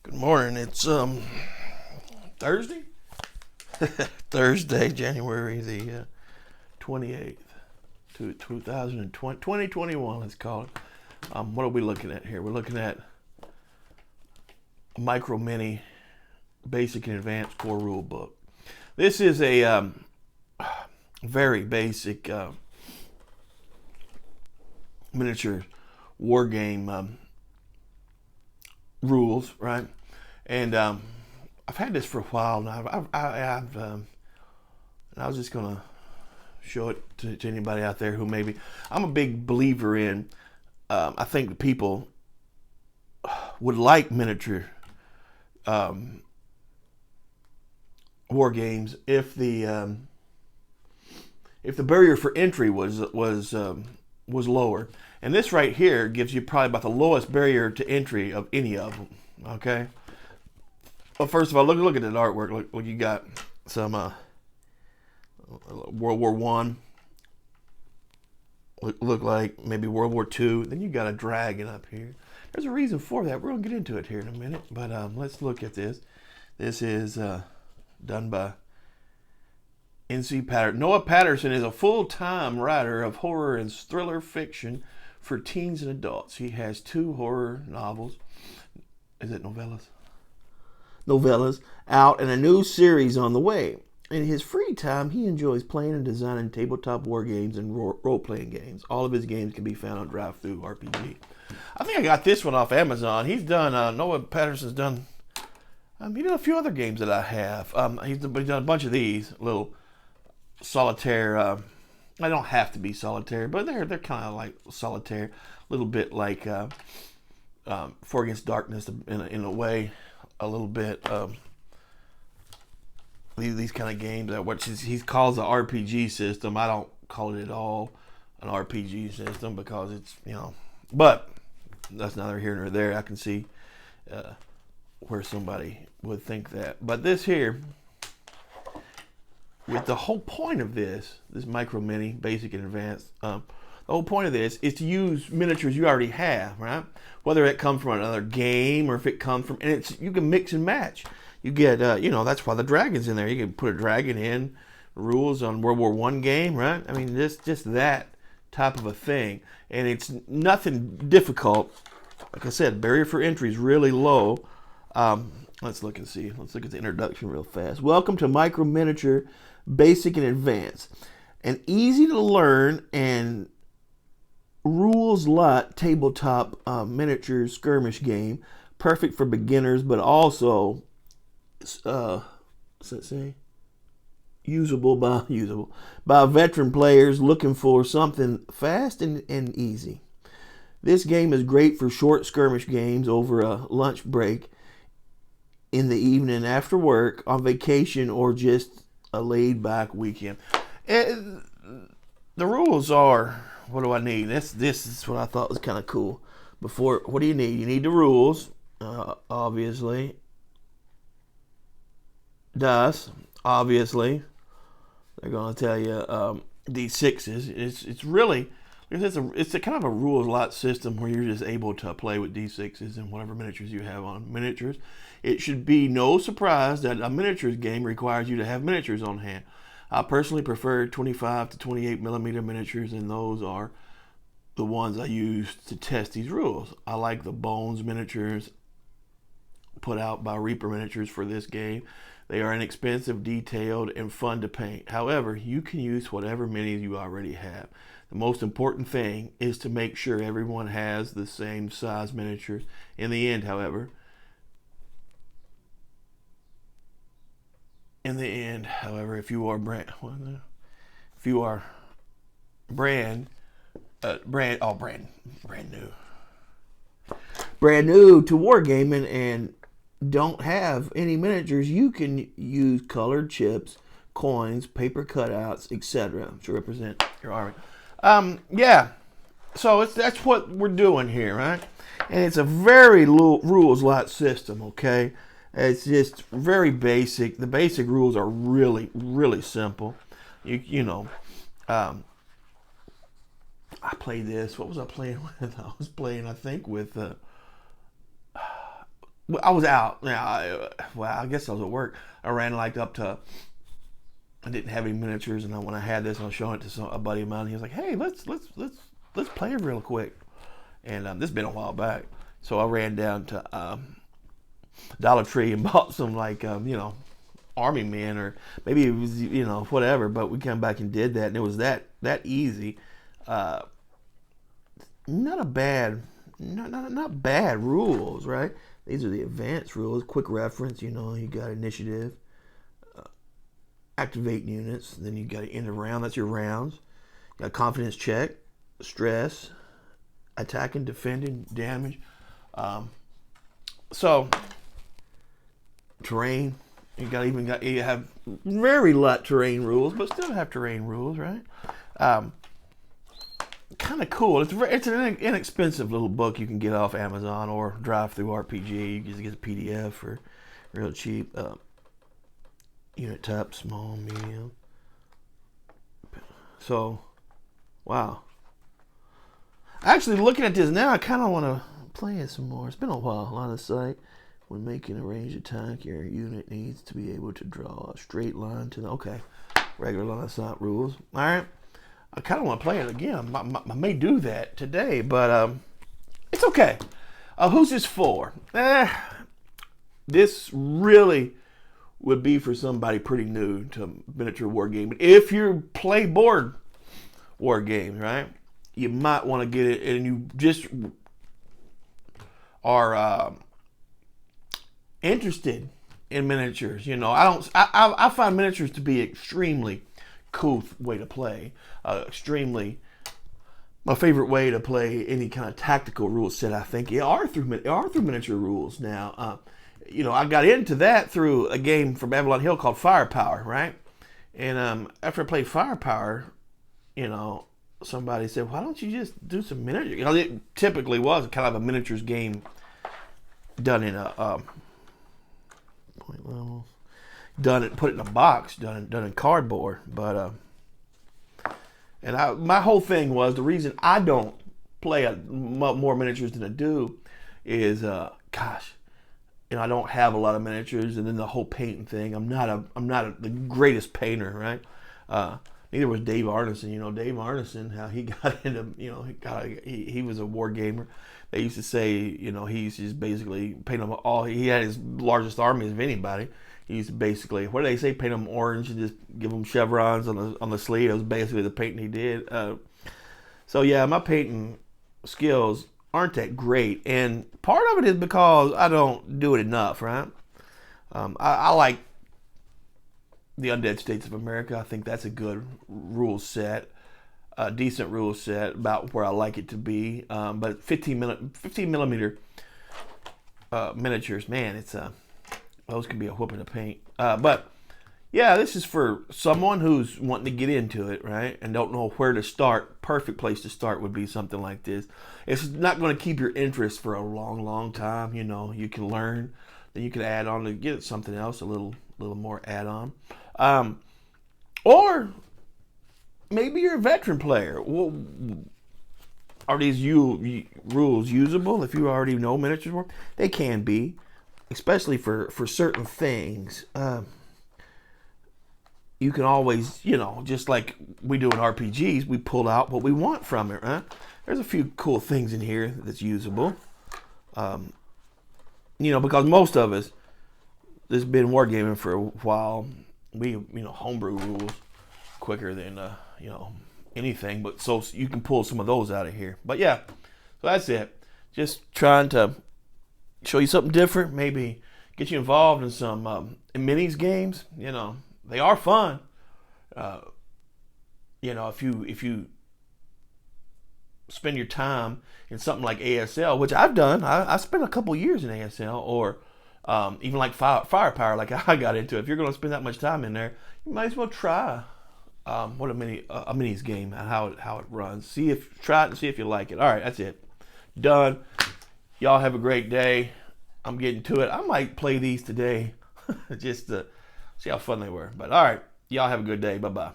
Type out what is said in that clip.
Good morning. It's Thursday? Thursday, January the 28th, 2021, let's call it. What are we looking at here? We're looking at Micro Mini Basic and Advanced Core Rulebook. This is a very basic miniature war game rules, right? And I've had this for a while now. And I was just gonna show it to anybody out there who maybe. I'm a big believer in. I think people would like miniature war games if the barrier for entry was lower. And this right here gives you probably about the lowest barrier to entry of any of them. Okay. Well, first of all, look at that artwork. Look, you got some World War One. Look like maybe World War II. Then you got a dragon up here. There's a reason for that. We're gonna get into it here in a minute. But let's look at this. This is done by N.C. Patterson. Noah Patterson is a full-time writer of horror and thriller fiction for teens and adults. He has 2 horror novels. Is it novellas? Novellas out and a new series on the way. In his free time, he enjoys playing and designing tabletop war games and role-playing games. All of his games can be found on DriveThruRPG. I think I got this one off Amazon. He's done, Noah Patterson's done, he did a few other games that I have. He's done a bunch of these little solitaire. I don't have to be solitaire, but they're kind of like solitaire, a little bit like Four Against Darkness in a way, a little bit. These kind of games that what he calls the RPG system. I don't call it at all an RPG system because it's but that's neither here nor there. I can see where somebody would think that, but this here. With the whole point of this Micro Mini, Basic and Advanced, the whole point of this is to use miniatures you already have, right? Whether it comes from another game or if it comes from, and you can mix and match. You get, that's why the dragon's in there. You can put a dragon in, rules on World War I game, right? I mean, just that type of a thing. And it's nothing difficult. Like I said, barrier for entry is really low. Let's look and see. Let's look at the introduction real fast. Welcome to Micro Miniature Basic and Advanced, an easy to learn and rules light tabletop miniature skirmish game, perfect for beginners, but also usable by veteran players looking for something fast and easy. This game is great for short skirmish games over a lunch break, in the evening after work, on vacation, or just a laid-back weekend. The rules are, what do I need? This is what I thought was kind of cool. What do you need? You need the rules, obviously. Dice, obviously. They're going to tell you D6s. It's really, it's a kind of a rules lot system where you're just able to play with D6s and whatever miniatures you have on miniatures. It should be no surprise that a miniatures game requires you to have miniatures on hand. I personally prefer 25 to 28 millimeter miniatures, and those are the ones I use to test these rules. I like the Bones miniatures put out by Reaper Miniatures for this game. They are inexpensive, detailed, and fun to paint. However, you can use whatever minis you already have. The most important thing is to make sure everyone has the same size miniatures. In the end, however, if you are brand new to wargaming and don't have any miniatures, you can use colored chips, coins, paper cutouts, etc. to represent your army. So that's what we're doing here, right? And it's a very rules light system, okay? It's just very basic. The basic rules are really, really simple. I played this. What was I playing with? I was playing, I think, with I was out. I guess I was at work. I ran like up to. I didn't have any miniatures, and when I had this, I was showing it to a buddy of mine. He was like, "Hey, let's play it real quick." And this has been a while back, so I ran down to Dollar Tree and bought some Army Men, or maybe it was whatever. But we came back and did that, and it was that easy. Not bad rules, right? These are the advanced rules. Quick reference, you got initiative, activate units, then you got to end a round. That's your rounds. You got confidence check, stress, attacking, defending, damage. So terrain. You have very light terrain rules, but still have terrain rules, right? Kind of cool. It's an inexpensive little book you can get off Amazon or Drive Through RPG. You just get a PDF for real cheap. Unit type, small, medium. So, wow. Actually, looking at this now, I kind of want to play it some more. It's been a while. Line of sight. When making a ranged attack, your unit needs to be able to draw a straight line to the... Okay. Regular line of sight rules. All right. I kind of want to play it again. I may do that today, but it's okay. Who's this for? This really would be for somebody pretty new to miniature wargaming. If you play board war games, right? You might want to get it, and you just are interested in miniatures. I find miniatures to be extremely cool way to play. Extremely my favorite way to play any kind of tactical rule set. I think are through miniature rules now. I got into that through a game from Avalon Hill called Firepower, right? And after I played Firepower, somebody said, "Why don't you just do some miniatures?" It typically was kind of a miniatures game done in a point levels, put it in a box, done in cardboard. But my whole thing was, the reason I don't play more miniatures than I do is, I don't have a lot of miniatures, and then the whole painting thing. I'm not the greatest painter, right? Neither was Dave Arneson. Dave Arneson, how he got into, he was a war gamer. They used to say, he used to just basically paint them all. He had his largest armies of anybody. He used to basically, what do they say, paint them orange and just give them chevrons on the sleeve. It was basically the painting he did. So yeah, my painting skills aren't that great, and part of it is because I don't do it enough, right? I like the Undead States of America. I think that's a good rule set, a decent rule set, about where I like it to be. But 15 millimeter miniatures, man, those can be a whooping to paint. But yeah, this is for someone who's wanting to get into it, right, and don't know where to start. Perfect place to start would be something like this. It's not going to keep your interest for a long, long time. You can learn, then you can add on to get something else, a little more add-on. Or maybe you're a veteran player. Well, are these rules usable if you already know miniatures work? They can be, especially for certain things. You can always, just like we do in RPGs, we pull out what we want from it, right? There's a few cool things in here that's usable. Because most of us, this has been wargaming for a while. We, homebrew rules quicker than, anything. But so you can pull some of those out of here. But yeah, so that's it. Just trying to show you something different. Maybe get you involved in some minis games. They are fun. If you spend your time in something like ASL, which I've done. I spent a couple years in ASL, or even like Firepower, like I got into. If you're going to spend that much time in there, you might as well try a minis game and how it runs. Try it and see if you like it. All right, that's it. Done. Y'all have a great day. I'm getting to it. I might play these today just to see how fun they were. But all right, y'all have a good day. Bye-bye.